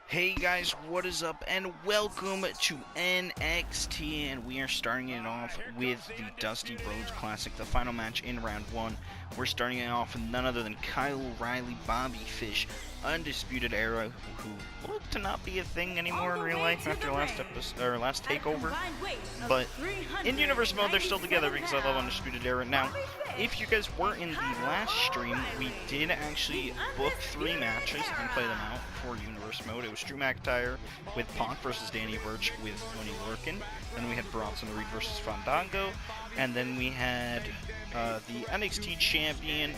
Hey guys, what is up, and welcome to NXT, and we are starting it off with the Dusty Rhodes Classic, the final match in round 1. We're starting it off with none other than Kyle O'Reilly, Bobby Fish, Undisputed Era, who look to not be a thing anymore in real life after last episode, or last takeover. But in universe mode, they're still together because I love Undisputed Era. Now, if you guys were in the last stream, we did actually book 3 matches and play them out for universe mode. It was Drew McIntyre with Pac versus Danny Burch with Tony Lurkin. Then we had Bronson Reed versus Fandango. And then we had the NXT champion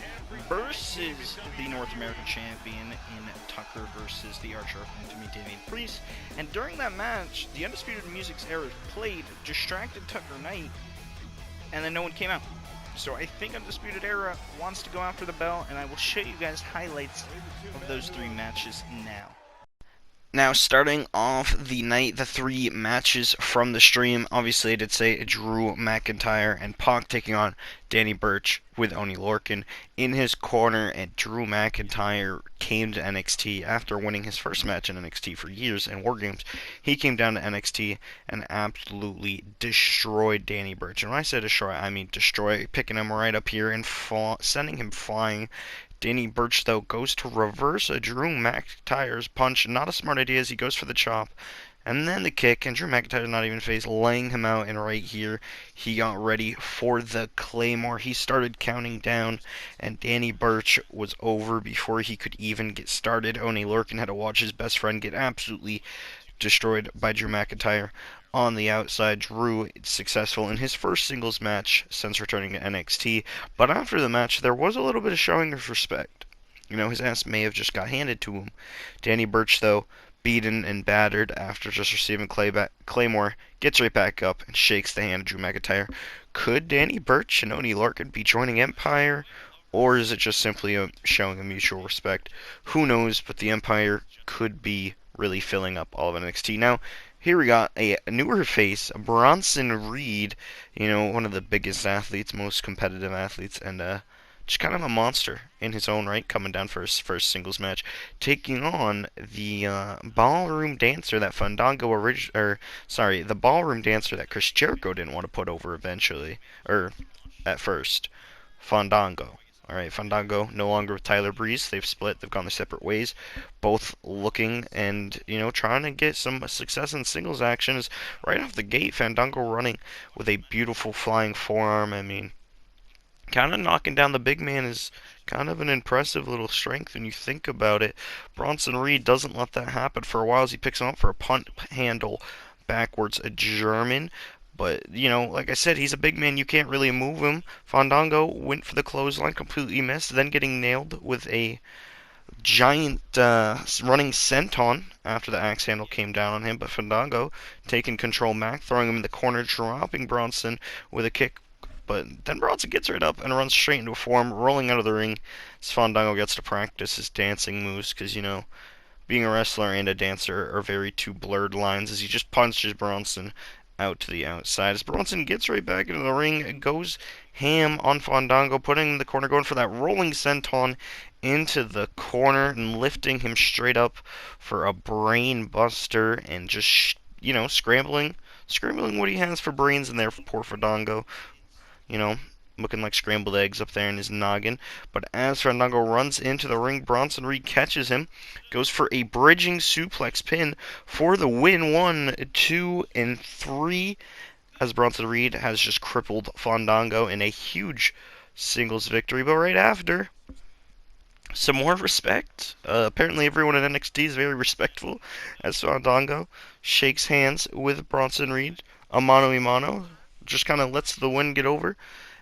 versus the North American champion in Tucker versus the Archer of Infamy, Damian Priest. And during that match, the Undisputed Music's era played, distracted Tucker Knight, and then no one came out. So I think Undisputed Era wants to go after the belt, and I will show you guys highlights of those 3 matches now. Now, starting off the night, the 3 matches from the stream, obviously I did say Drew McIntyre and Pac taking on Danny Burch with Oni Lorcan in his corner, and Drew McIntyre came to NXT after winning his first match in NXT for years in War Games. He came down to NXT and absolutely destroyed Danny Burch. And when I say destroy, I mean destroy, picking him right up here and sending him flying. Danny Burch, though, goes to reverse a Drew McIntyre's punch. Not a smart idea as he goes for the chop. And then the kick, and Drew McIntyre's not even phased, laying him out, and right here, he got ready for the Claymore. He started counting down, and Danny Burch was over before he could even get started. Oni Lorcan had to watch his best friend get absolutely destroyed by Drew McIntyre. On the outside, Drew successful in his first singles match since returning to NXT, but after the match, there was a little bit of showing of respect. You know, his ass may have just got handed to him. Danny Burch, though, beaten and battered after just receiving Claymore, gets right back up and shakes the hand of Drew McIntyre. Could Danny Burch and Oni Lorcan be joining Empire, or is it just simply showing a mutual respect? Who knows, but the Empire could be really filling up all of NXT. Now, here we got a newer face, Bronson Reed, you know, one of the biggest athletes, most competitive athletes, and just kind of a monster in his own right, coming down for his first singles match, taking on the ballroom dancer that the ballroom dancer that Chris Jericho didn't want to put over eventually, or at first, Fandango. Alright, Fandango no longer with Tyler Breeze. They've split. They've gone their separate ways. Both looking and, you know, trying to get some success in singles action. Is right off the gate, Fandango running with a beautiful flying forearm. I mean, kind of knocking down the big man is kind of an impressive little strength when you think about it. Bronson Reed doesn't let that happen for a while as he picks him up for a punt handle backwards, a German. But, you know, like I said, he's a big man. You can't really move him. Fandango went for the clothesline, completely missed, then getting nailed with a giant running senton after the axe handle came down on him. But Fandango taking control back, throwing him in the corner, dropping Bronson with a kick. But then Bronson gets right up and runs straight into a form, rolling out of the ring as Fandango gets to practice his dancing moves because, you know, being a wrestler and a dancer are very two blurred lines as he just punches Bronson out to the outside. As Bronson gets right back into the ring, goes ham on Fandango, putting him in the corner, going for that rolling senton into the corner and lifting him straight up for a brain buster and just, you know, scrambling what he has for brains in there for poor Fandango. You know, looking like scrambled eggs up there in his noggin. But as Fandango runs into the ring, Bronson Reed catches him, goes for a bridging suplex pin for the win. 1, 2, and 3. As Bronson Reed has just crippled Fandango in a huge singles victory. But right after, some more respect. Apparently everyone in NXT is very respectful as Fandango shakes hands with Bronson Reed. A mano a mano. Just kind of lets the win get over.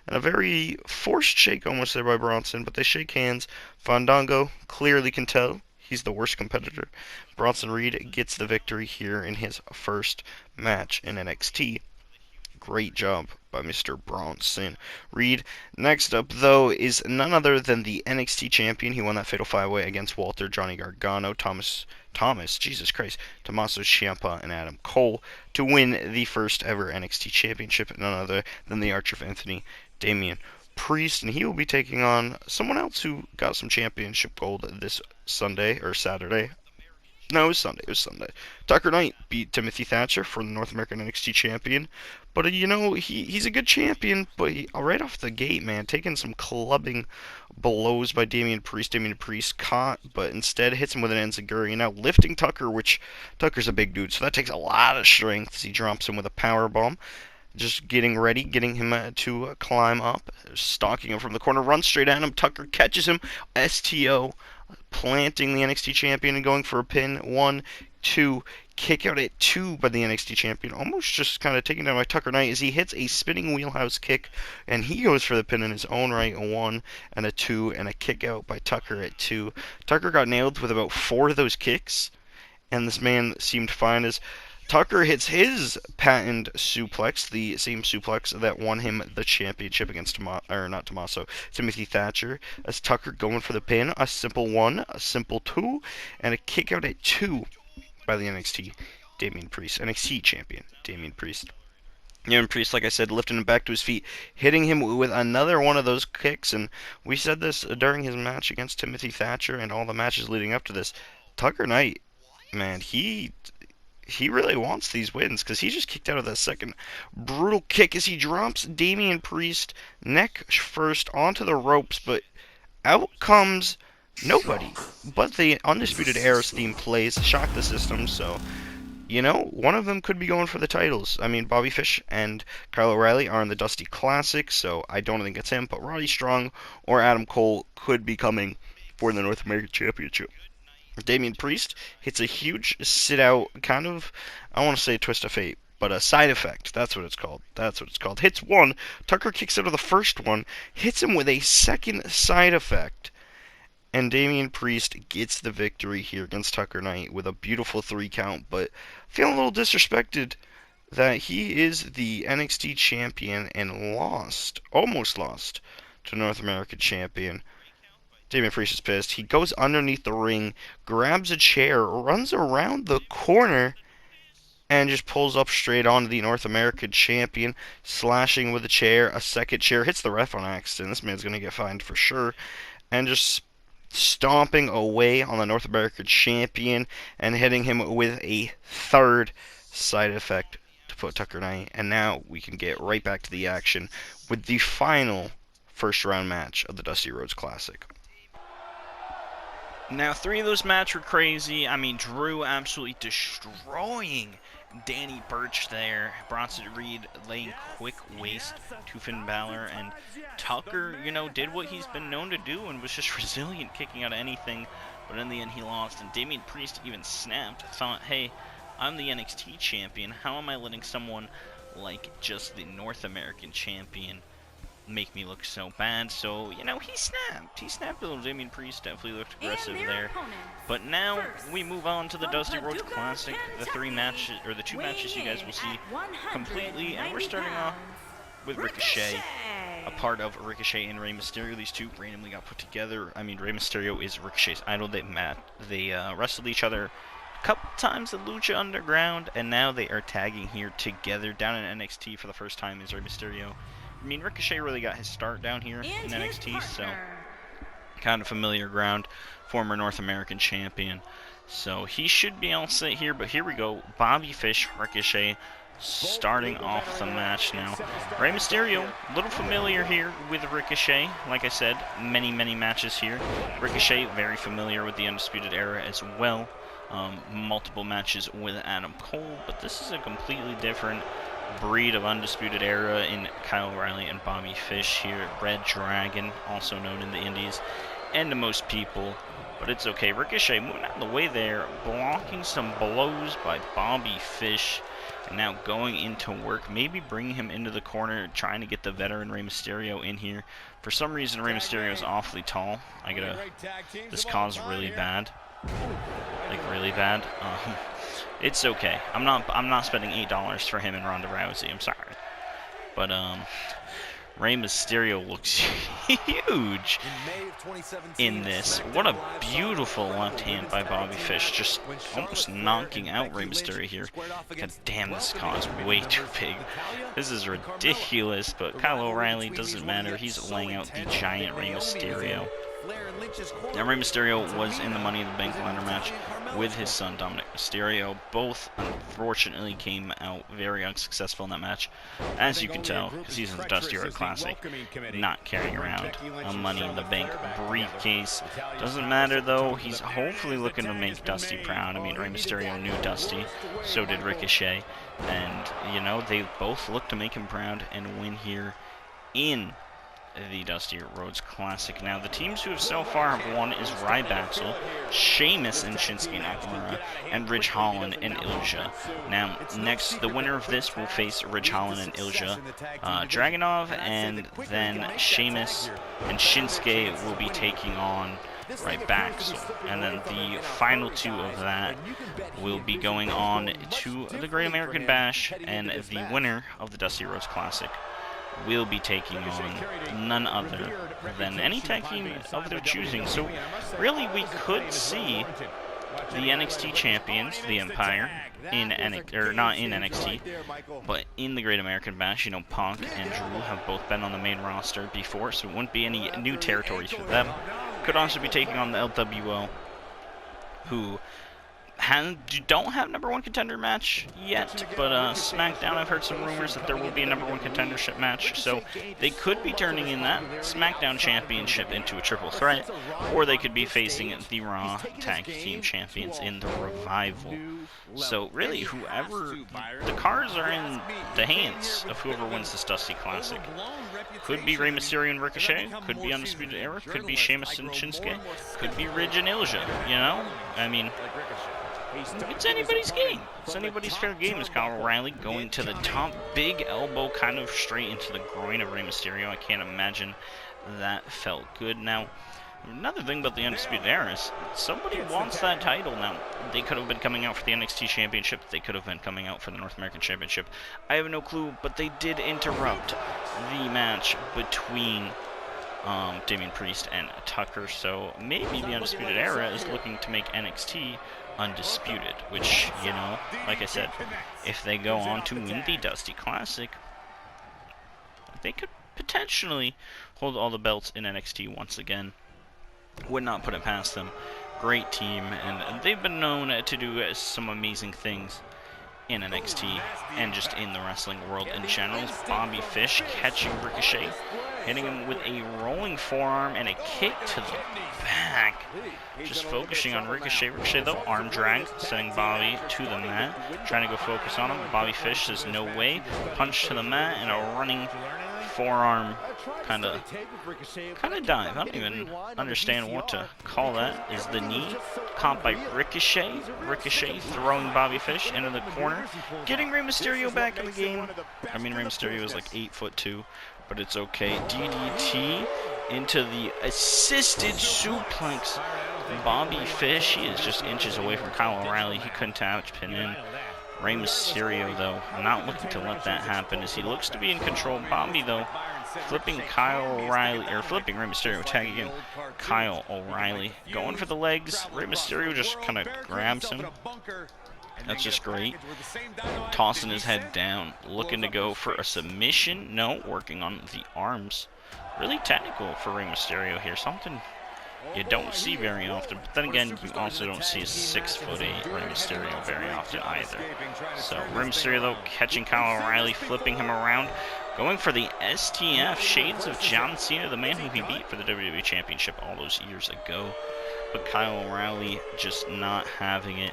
And a very forced shake almost there by Bronson, but they shake hands. Fandango clearly can tell he's the worst competitor. Bronson Reed gets the victory here in his first match in NXT. Great job by Mr. Bronson Reed. Next up, though, is none other than the NXT champion. He won that Fatal 5-Way against Walter, Johnny Gargano, Jesus Christ, Tommaso Ciampa, and Adam Cole to win the first ever NXT championship. None other than the Archer of Infamy, Damian Priest, and he will be taking on someone else who got some championship gold this Sunday or Saturday. No, it was Sunday. It was Sunday. Tucker Knight beat Timothy Thatcher for the North American NXT champion. But, you know, he's a good champion, but right off the gate, man, taking some clubbing blows by Damian Priest. Damian Priest caught, but instead hits him with an enziguri. Now lifting Tucker, which Tucker's a big dude, so that takes a lot of strength as he drops him with a power bomb. Just getting ready, getting him to climb up, stalking him from the corner, runs straight at him. Tucker catches him, STO, planting the NXT champion and going for a pin. 1, 2, kick out at 2 by the NXT champion. Almost just kind of taken down by Tucker Knight as he hits a spinning wheelhouse kick, and he goes for the pin in his own right. A 1 and a 2 and a kick out by Tucker at 2. Tucker got nailed with about 4 of those kicks, and this man seemed fine as Tucker hits his patent suplex, the same suplex that won him the championship against Timothy Thatcher. As Tucker going for the pin, a simple 1, a simple 2, and a kick out at 2 by the NXT champion, Damian Priest. Damian Priest, like I said, lifting him back to his feet, hitting him with another one of those kicks, and we said this during his match against Timothy Thatcher and all the matches leading up to this. Tucker Knight, man, he really wants these wins because he just kicked out of that second brutal kick as he drops Damian Priest neck first onto the ropes, but out comes nobody but the Undisputed Era's theme plays, shock the system, so, you know, one of them could be going for the titles. I mean, Bobby Fish and Kyle O'Reilly are in the Dusty Classic, so I don't think it's him, but Roddy Strong or Adam Cole could be coming for the North American Championship. Damian Priest hits a huge sit-out, kind of, I want to say twist of fate, but a side effect. That's what it's called. Hits 1, Tucker kicks out of the first one, hits him with a second side effect, and Damian Priest gets the victory here against Tucker Knight with a beautiful 3 count, but feeling a little disrespected that he is the NXT champion and almost lost to North American champion. Damian Priest is pissed. He goes underneath the ring, grabs a chair, runs around the corner, and just pulls up straight onto the North American champion, slashing with a chair. A second chair hits the ref on accident. This man's going to get fined for sure. And just stomping away on the North American champion and hitting him with a third side effect to put Tucker Knight. And now we can get right back to the action with the final first round match of the Dusty Rhodes Classic. Now, 3 of those matches were crazy. I mean, Drew absolutely destroying Danny Burch there. Bronson Reed laying quick waste to Finn Balor. And Tucker, you know, did what he's been known to do and was just resilient, kicking out of anything. But in the end, he lost. And Damian Priest even snapped. Thought, hey, I'm the NXT champion. How am I letting someone like just the North American champion make me look so bad? So, you know, he snapped a little. Damian Priest definitely looked aggressive there. But now we move on to the Dusty Rhodes Classic. The 2 matches you guys will see completely, and we're starting off with Ricochet, a part of Ricochet and Rey Mysterio. These 2 randomly got put together. I mean, Rey Mysterio is Ricochet's idol. They wrestled each other a couple times at Lucha Underground, and now they are tagging here together down in NXT for the first time as Rey Mysterio. I mean, Ricochet really got his start down here in NXT, so kind of familiar ground. Former North American champion. So he should be all set here, but here we go. Bobby Fish, Ricochet, starting off the match now. Rey Mysterio, a little familiar here with Ricochet. Like I said, many matches here. Ricochet, very familiar with the Undisputed Era as well. Multiple matches with Adam Cole, but this is a completely different breed of Undisputed Era in Kyle O'Reilly and Bobby Fish here. Red Dragon, also known in the indies and to most people, but it's okay. Ricochet moving out of the way there, blocking some blows by Bobby Fish, and now going into work, maybe bringing him into the corner, trying to get the veteran Rey Mysterio in here. For some reason, Rey Mysterio is awfully tall. This caused really bad. Like, really bad. It's okay. I'm not spending $8 for him and Ronda Rousey. I'm sorry. But Rey Mysterio looks huge in this. What a beautiful left hand by Bobby Fish, just almost knocking out Rey Mysterio here. God damn, this cause way too big. This is ridiculous, but Kyle O'Reilly doesn't matter. He's laying out the giant Rey Mysterio. Now, Rey Mysterio was in the Money in the Bank ladder match with his son Dominic Mysterio. Both unfortunately came out very unsuccessful in that match, as you can tell, because he's in the Dusty Rhodes Classic, not carrying around a Money in the Bank briefcase. Doesn't matter though, he's hopefully looking to make Dusty proud. I mean, Rey Mysterio knew Dusty, so did Ricochet, and you know, they both look to make him proud and win here in the Dusty Rhodes Classic. Now, the teams who have so far have won is Rybaxel, Sheamus and Shinsuke Nakamura, and Ridge Holland and Ilja. Now, next, the winner of this will face Ridge Holland and Ilja, Dragunov, and then Sheamus and Shinsuke will be taking on Rybaxel. And then the final two of that will be going on to the Great American Bash, and the winner of the Dusty Rhodes Classic will be taking on none other than any tag team of their choosing. So really, we could see the NXT champions, the Empire, in not in NXT, but in the Great American Bash. You know, Punk and Drew have both been on the main roster before, so it wouldn't be any new territories for them. Could also be taking on the LWO, who don't have #1 contender match yet, but SmackDown, I've heard some rumors that there will be a #1 contendership match, so they could be turning in that SmackDown championship into a triple threat, or they could be facing the Raw Tag Team Champions in the Revival. So really, the cards are in the hands of whoever wins this Dusty Classic. Could be Rey Mysterio and Ricochet, could be Undisputed Era, could be Sheamus and Shinsuke, could be Ridge and Ilja, you know? I mean, it's anybody's game. It's anybody's fair game. Is Kyle O'Reilly going to the top, big elbow kind of straight into the groin of Rey Mysterio. I can't imagine that felt good. Now, another thing about the Undisputed Era is somebody wants that title. Now, they could have been coming out for the NXT Championship. They could have been coming out for the North American Championship. I have no clue, but they did interrupt the match between Damian Priest and Tucker. So maybe the Undisputed Era is looking to make NXT undisputed, which, you know, like I said, if they go on to win the Dusty Classic, they could potentially hold all the belts in NXT once again. Would not put it past them. Great team, and they've been known to do some amazing things in NXT and just in the wrestling world in general. Bobby Fish catching Ricochet, hitting him with a rolling forearm and a kick to the back. Just focusing on Ricochet. Ricochet, though, arm drag, sending Bobby to the mat, trying to go focus on him. Bobby Fish says no way. Punch to the mat and a running forearm kind of dive. I don't even understand what to call that. Is the knee caught by Ricochet. Ricochet throwing Bobby Fish into the corner, getting Rey Mysterio back in the game. I mean, Rey Mysterio is like 8'2", but it's okay. DDT into the assisted suplex. Bobby Fish, he is just inches away from Kyle O'Reilly. He couldn't touch pin in. Rey Mysterio, though, not looking to let that happen as he looks to be in control. Bobby, though, flipping Kyle O'Reilly, or flipping Rey Mysterio, tagging in Kyle O'Reilly. Going for the legs. Rey Mysterio just kind of grabs him. That's just great. Tossing his head down, looking to go for a submission. No, working on the arms. Really technical for Rey Mysterio here. Something you don't see very often, but then again, you also don't see a 6'8" Rey Mysterio very often either. So Rey Mysterio, though, catching Kyle O'Reilly, flipping him around, going for the STF, shades of John Cena, the man who he beat for the WWE Championship all those years ago. But Kyle O'Reilly just not having it,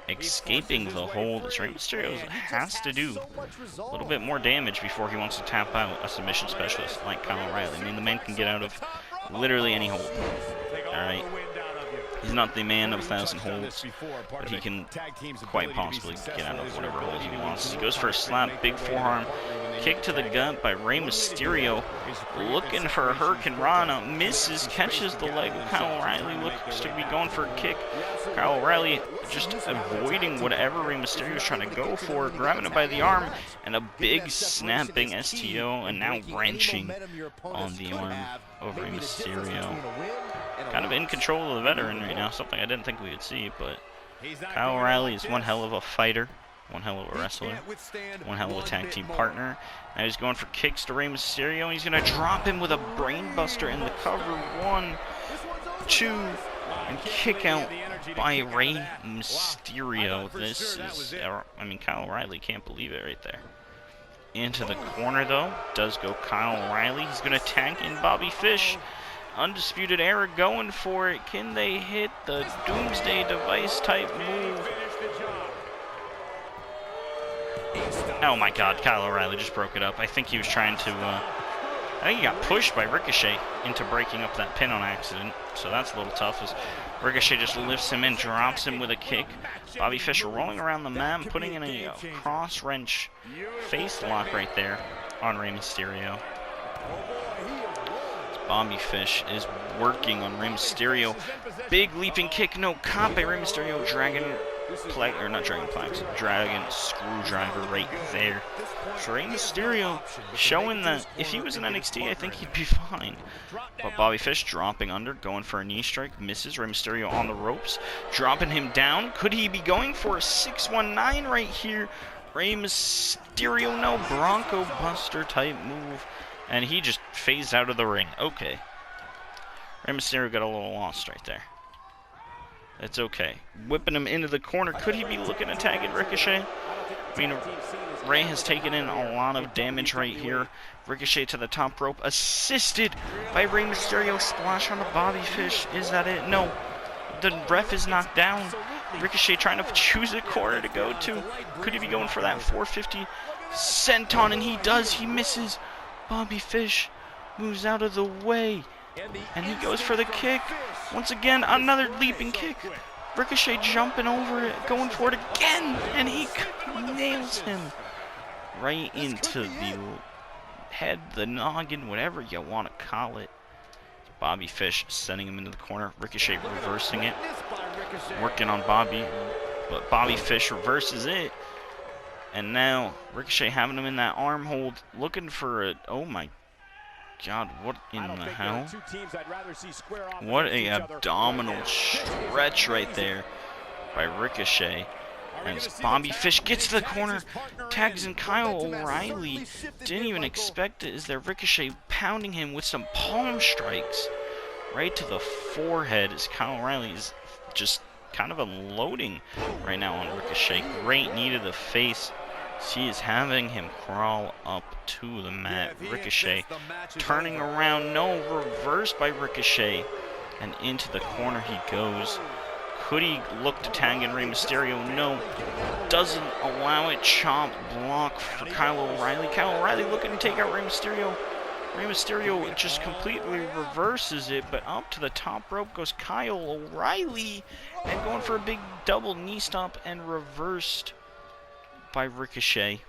escaping the hold, as Rey Mysterio has to do a little bit more damage before he wants to tap out a submission specialist like Kyle O'Reilly. I mean, the man can get out of literally any hold. Alright. He's not the man of 1,000 holds, but he can quite possibly get out of whatever hold he wants. He goes for a slap, big forearm, kick to the gut by Rey Mysterio, looking for a Hurricane Rana, misses, catches the leg of Kyle O'Reilly, looks to be going for a kick. Kyle O'Reilly just avoiding whatever Rey Mysterio is trying to go for, grabbing him by the arm, and a big snapping STO, and now wrenching on the arm of Rey Mysterio. Kind of in control of the veteran right now, something I didn't think we would see, but Kyle O'Reilly is one hell of a fighter, one hell of a wrestler, one hell of a tag team partner. Now he's going for kicks to Rey Mysterio, and he's going to drop him with a brainbuster in the cover. 1, 2, And kick out by Rey Mysterio. This is, I mean, Kyle O'Reilly can't believe it right there. Into the corner, though, does go Kyle O'Reilly. He's going to tag in Bobby Fish. Undisputed Era going for it. Can they hit the Doomsday Device type move? Oh my god, Kyle O'Reilly just broke it up. I think he was trying to, I think he got pushed by Ricochet into breaking up that pin on accident. So that's a little tough as Ricochet just lifts him in, drops him with a kick. Bobby Fish rolling around the mat, putting in a cross wrench face lock right there on Rey Mysterio. Bobby Fish is working on Rey Mysterio. Big leaping kick, no caught by Rey Mysterio. Dragon screwdriver right there. So Rey Mysterio showing that if he was in NXT, I think he'd be fine. But Bobby Fish dropping under, going for a knee strike, misses. Rey Mysterio on the ropes, dropping him down. Could he be going for a 619 right here? Rey Mysterio, no, Bronco Buster type move. And he just phased out of the ring. Okay. Rey Mysterio got a little lost right there. It's okay. Whipping him into the corner. Could he be looking to tag in Ricochet? I mean, Rey has taken in a lot of damage right here. Ricochet to the top rope. Assisted by Rey Mysterio. Splash on the Bobby Fish. Is that it? No. The ref is knocked down. Ricochet trying to choose a corner to go to. Could he be going for that 450 senton? And he does. He misses. Bobby Fish moves out of the way. And he goes for the kick. Once again, another leaping kick. Ricochet jumping over it, going for it again. And he nails him right into the head, the noggin, whatever you want to call it. Bobby Fish sending him into the corner. Ricochet reversing it. Working on Bobby. But Bobby Fish reverses it. And now Ricochet having him in that arm hold. Looking for it. Oh my god, what in the hell? What a abdominal stretch right there by Ricochet. And Bobby Fish gets to the corner, tags in Kyle O'Reilly. Didn't even expect it. Is there Ricochet pounding him with some palm strikes right to the forehead as Kyle O'Reilly is just kind of unloading right now on Ricochet. Great knee to the face. She is having him crawl up to the mat. Ricochet turning around. No, reversed by Ricochet. And into the corner he goes. Could he look to tag in Rey Mysterio? No. Doesn't allow it. Chomp block for Kyle O'Reilly. Kyle O'Reilly looking to take out Rey Mysterio. Rey Mysterio just completely reverses it, but up to the top rope goes Kyle O'Reilly. And going for a big double knee stomp and reversed by Ricochet.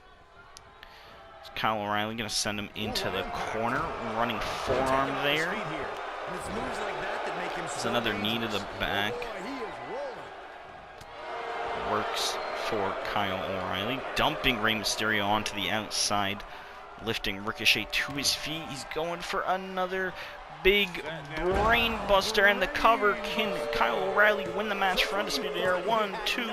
Kyle O'Reilly going to send him into the corner. Running forearm there. There's another knee to the back. Works for Kyle O'Reilly. Dumping Rey Mysterio onto the outside. Lifting Ricochet to his feet. He's going for another big brain buster and the cover. Can Kyle O'Reilly win the match for Undisputed Era? 1, 2,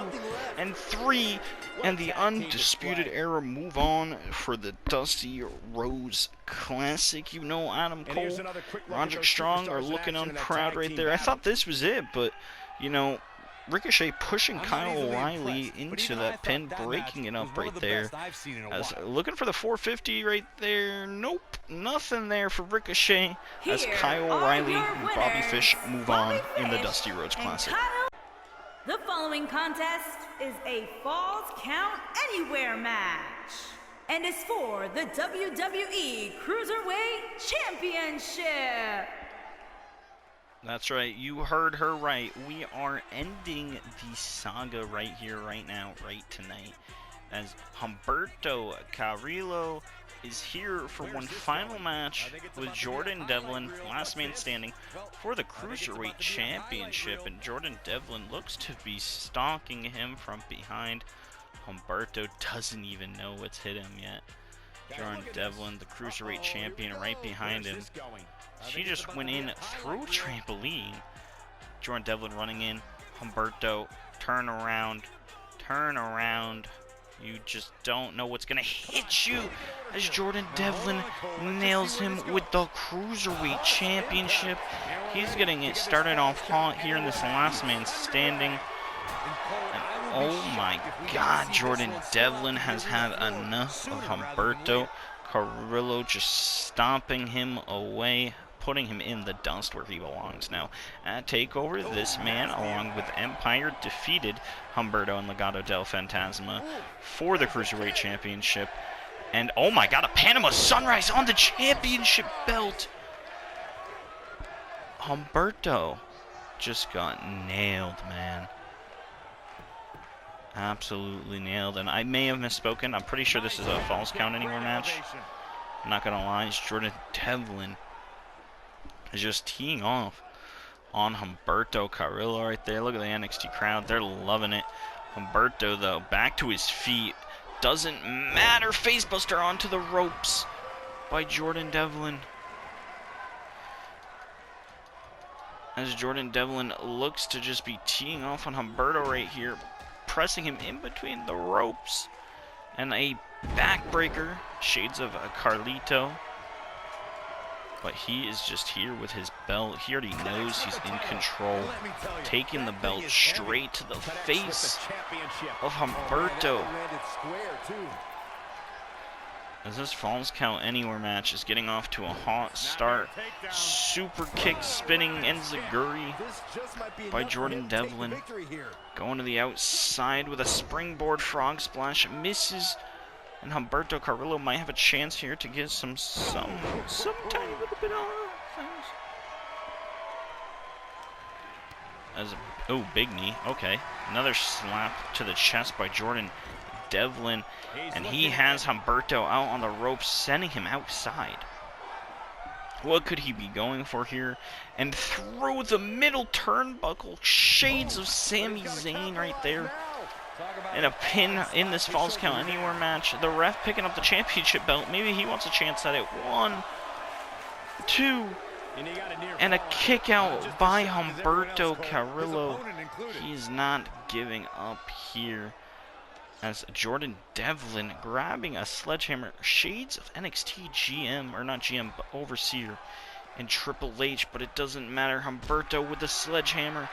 and 3. And the Undisputed Era move on for the Dusty Rhodes Classic. You know, Adam Cole, Roderick Strong are looking unproud right there. I thought this was it, but, you know, Ricochet pushing Kyle O'Reilly into that pin, breaking it up right there. Looking for the 450 right there. Nope, nothing there for Ricochet as Kyle O'Reilly and Bobby Fish move on in the Dusty Rhodes Classic. The following contest is a Falls Count Anywhere match and is for the WWE Cruiserweight Championship. That's right, you heard her right. We are ending the saga right here, right now, right tonight, as Humberto Carrillo is here for one final match with Jordan Devlin, last man standing, for the Cruiserweight Championship, and Jordan Devlin looks to be stalking him from behind. Humberto doesn't even know what's hit him yet. Jordan Devlin, the Cruiserweight Champion, right behind him. She just went in through a trampoline. Jordan Devlin running in. Humberto, turn around, You just don't know what's going to hit you as Jordan Devlin nails him with the Cruiserweight Championship. He's getting it started off hot here in this last man standing. And oh my God, Jordan Devlin has had enough of Humberto Carrillo just stomping him away, putting him in the dust where he belongs now. At TakeOver, this man, along with Empire, defeated Humberto and Legado del Fantasma for the Cruiserweight Championship. And oh my God, a Panama Sunrise on the championship belt! Humberto just got nailed, man. Absolutely nailed. And I may have misspoken. I'm pretty sure this is a Falls Count Anywhere match. I'm not gonna lie, it's Jordan Devlin is just teeing off on Humberto Carrillo right there. Look at the NXT crowd. They're loving it. Humberto, though, back to his feet. Doesn't matter. Facebuster onto the ropes by Jordan Devlin. As Jordan Devlin looks to just be teeing off on Humberto right here. Pressing him in between the ropes. And a backbreaker. Shades of a Carlito. But he is just here with his belt. He already knows he's in control. Taking the belt straight to the face of Humberto. As this Falls Count Anywhere match is getting off to a hot start. Super kick spinning enziguri by Jordan Devlin. Going to the outside with a springboard frog splash. Misses. And Humberto Carrillo might have a chance here to get some tiny little bit of things. Oh, big knee. Okay. Another slap to the chest by Jordan Devlin. And he has Humberto out on the ropes, sending him outside. What could he be going for here? And through the middle turnbuckle, shades of Sami Zayn right there. And a pin in this Falls Count Anywhere match. The ref picking up the championship belt. Maybe he wants a chance at it. 1, 2, and a kick out by Humberto Carrillo. He's not giving up here. As Jordan Devlin grabbing a sledgehammer. Shades of NXT GM, or not GM, but Overseer and Triple H. But it doesn't matter. Humberto with the sledgehammer.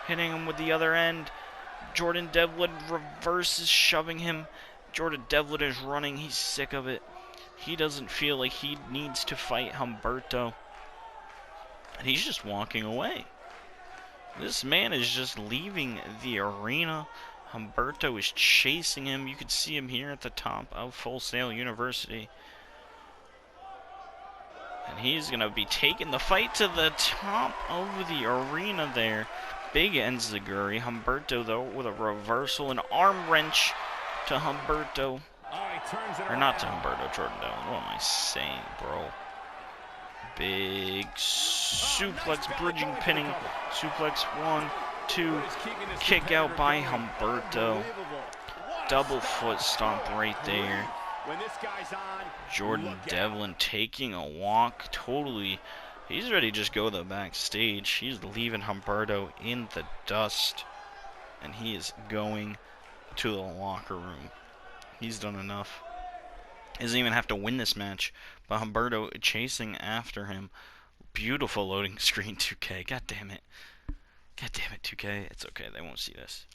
Hitting him with the other end. Jordan Devlin reverses, shoving him. Jordan Devlin is running. He's sick of it. He doesn't feel like he needs to fight Humberto. And he's just walking away. This man is just leaving the arena. Humberto is chasing him. You can see him here at the top of Full Sail University. And he's going to be taking the fight to the top of the arena there. Big enziguri. Humberto, though, with a reversal, an arm wrench to Humberto. Or not to Humberto, Jordan Devlin. What am I saying, bro? Big suplex, bridging, pinning. Suplex 1, 2. Kick out by Humberto. Double foot stomp right there. Jordan Devlin taking a walk. Totally. He's ready to just go to the backstage. He's leaving Humberto in the dust. And he is going to the locker room. He's done enough. He doesn't even have to win this match. But Humberto chasing after him. Beautiful loading screen, 2K. God damn it. God damn it, 2K. It's okay. They won't see this.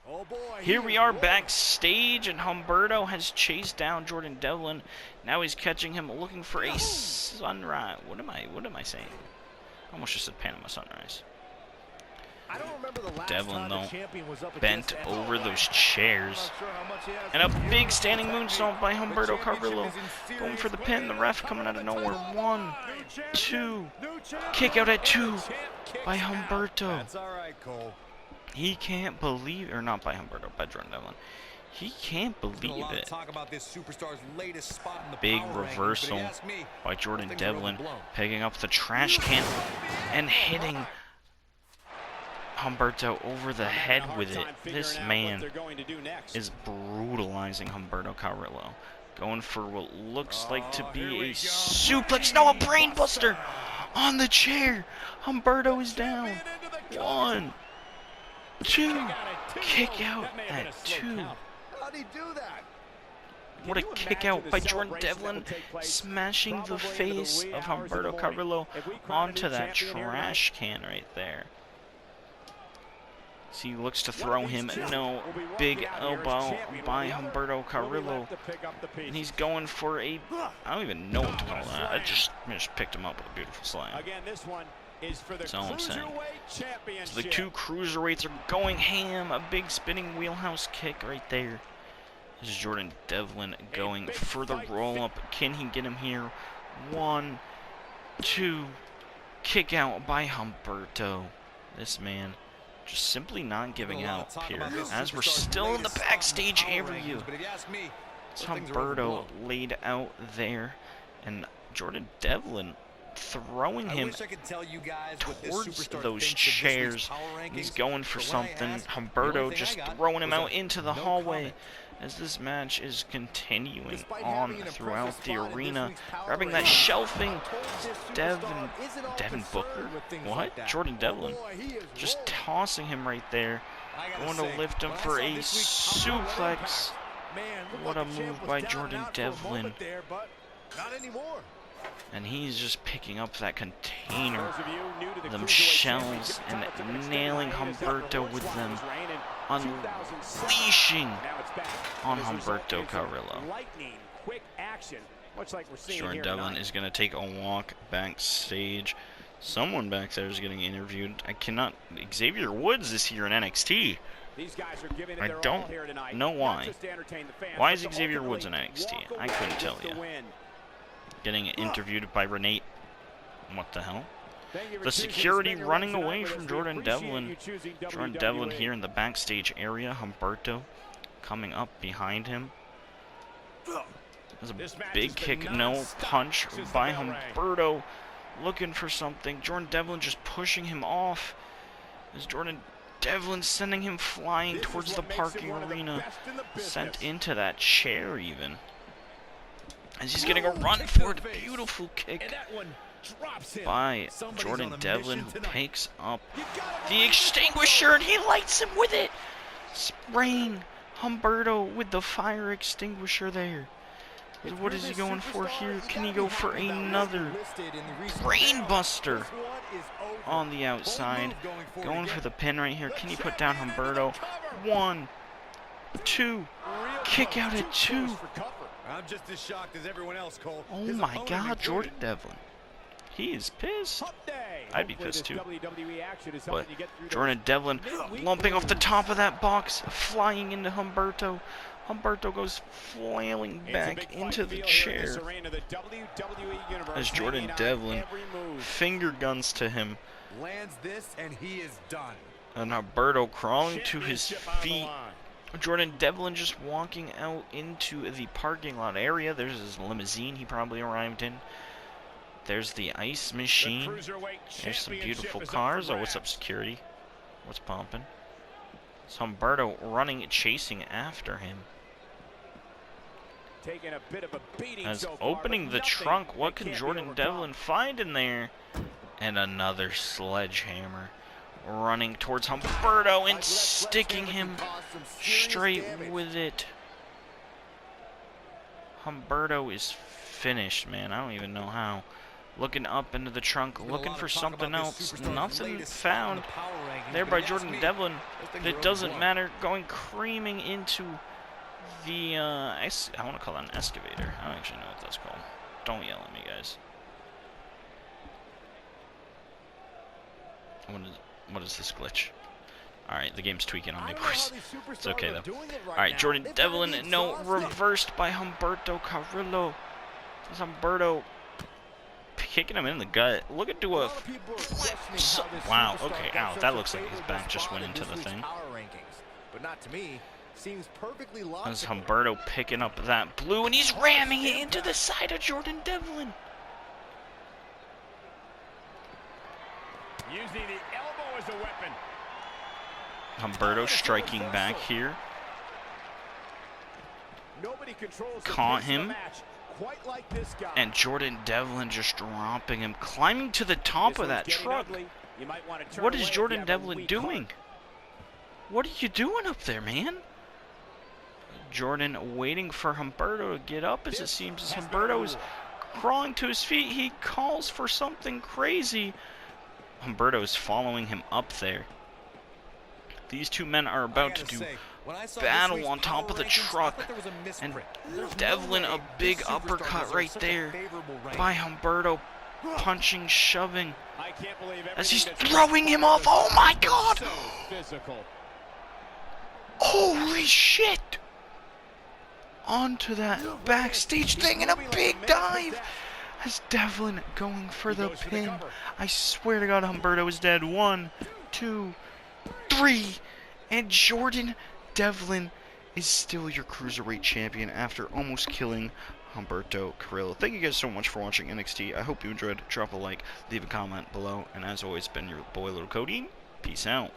Oh boy, here we are backstage, and Humberto has chased down Jordan Devlin. Now he's catching him, looking for a sunrise. What am I saying? I almost just said Panama Sunrise. I don't remember the last Devlin, time though, the champion was up bent against over those chairs. And a big standing moonsault by Humberto Carrillo. Going for the pin. The ref coming out of nowhere. 1, 2. Kick out at 2 by Humberto. That's all right, Cole. He can't believe, or not by Humberto, by Jordan Devlin. He can't believe it. Big reversal by Jordan Devlin, picking up the trash can and hitting Humberto over the head with it. This man is brutalizing Humberto Carrillo. Going for what looks like to be a suplex. No, a brainbuster on the chair. Humberto is down. 1, 2. Kick out at 2. How'd he do that? What a kick out by Jordan Devlin, smashing the face of Humberto Carrillo onto that trash can right there. So he looks to throw him. No, big elbow by Humberto Carrillo. And he's going for a, I don't even know what to call that. I just picked him up with a beautiful slam. That's all I'm saying. So the two cruiserweights are going ham. A big spinning wheelhouse kick right there. This is Jordan Devlin going for the roll-up. Can he get him here? 1, 2, kick out by Humberto. This man just simply not giving out here. As we're still in the backstage area. It's Humberto laid out there. And Jordan Devlin throwing him towards those chairs. He's going for something. Humberto just throwing him out into the hallway as this match is continuing on throughout the arena. Grabbing that shelving. Devin Booker? What? Jordan Devlin. Just tossing him right there. Going to lift him for a suplex. What a move by Jordan Devlin. And he's just picking up that container, them shells, and nailing Humberto with them, unleashing on Humberto Carrillo. Jordan Devlin is going to take a walk backstage. Someone back there is getting interviewed. Xavier Woods is here in NXT. I don't know why. Why is Xavier Woods in NXT? I couldn't tell you. Getting interviewed by Renee. What the hell? The security running away from Jordan Devlin. Jordan Devlin here in the backstage area. Humberto coming up behind him. There's a big kick, no punch by Humberto. Looking for something. Jordan Devlin just pushing him off. Is Jordan Devlin sending him flying towards the parking arena. Sent into that chair even. As he's getting a run for it. Beautiful kick by Jordan Devlin, who picks up the extinguisher and he lights him with it. Spraying Humberto with the fire extinguisher there. What is he going for here? Can he go for another brainbuster on the outside? Going for the pin right here. Can he put down Humberto? 1, 2. Kick out at 2. I'm just as shocked as everyone else, Cole. Oh my God, Jordan Devlin. He is pissed. I'd be pissed too. But Jordan Devlin lumping off the top of that box, flying into Humberto. Humberto goes flailing back into the chair as Jordan Devlin finger guns to him. Lands this and he is done. And Humberto crawling to his feet. Jordan Devlin just walking out into the parking lot area. There's his limousine he probably arrived in. There's the ice machine. There's some beautiful cars. Oh, what's up, security? What's pumping? It's Humberto running, chasing after him. As opening the trunk, what can Jordan Devlin find in there? And another sledgehammer. Running towards Humberto and sticking him straight with it. Humberto is finished, man. I don't even know how. Looking up into the trunk, looking for something else. Nothing found there by Jordan Devlin. But it doesn't matter. Going creaming into the, I want to call that an excavator. I don't actually know what that's called. Don't yell at me, guys. What is this glitch? Alright, the game's tweaking on me, boys. It's okay, though. Alright, Jordan Devlin, no, reversed by Humberto Carrillo. It's Humberto kicking him in the gut. Look at do a flip. Wow, okay, ow, that looks like his back just went into the thing. But not to me. Seems perfectly logical. That's Humberto picking up that blue, and he's ramming it into the side of Jordan Devlin. Using the elbow as a weapon. Humberto striking back here. Nobody controls Caught him. quite like this guy. And Jordan Devlin just dropping him, climbing to the top of that truck. What is Jordan Devlin doing? What are you doing up there, man? Jordan waiting for Humberto to get up, as it seems as Humberto is crawling to his feet. He calls for something crazy. Humberto is following him up there. These two men are about to do battle on top of the truck, and Devlin, a big uppercut right there by Humberto, punching, shoving, as he's throwing him off. Oh my god! Holy shit! Onto that backstage thing and a big dive as Devlin going for the pin. I swear to God, Humberto is dead. 1, 2, 3, and Jordan Devlin is still your Cruiserweight champion after almost killing Humberto Carrillo. Thank you guys so much for watching NXT. I hope you enjoyed. Drop a like, leave a comment below, and as always, been your boy Little Cody. Peace out.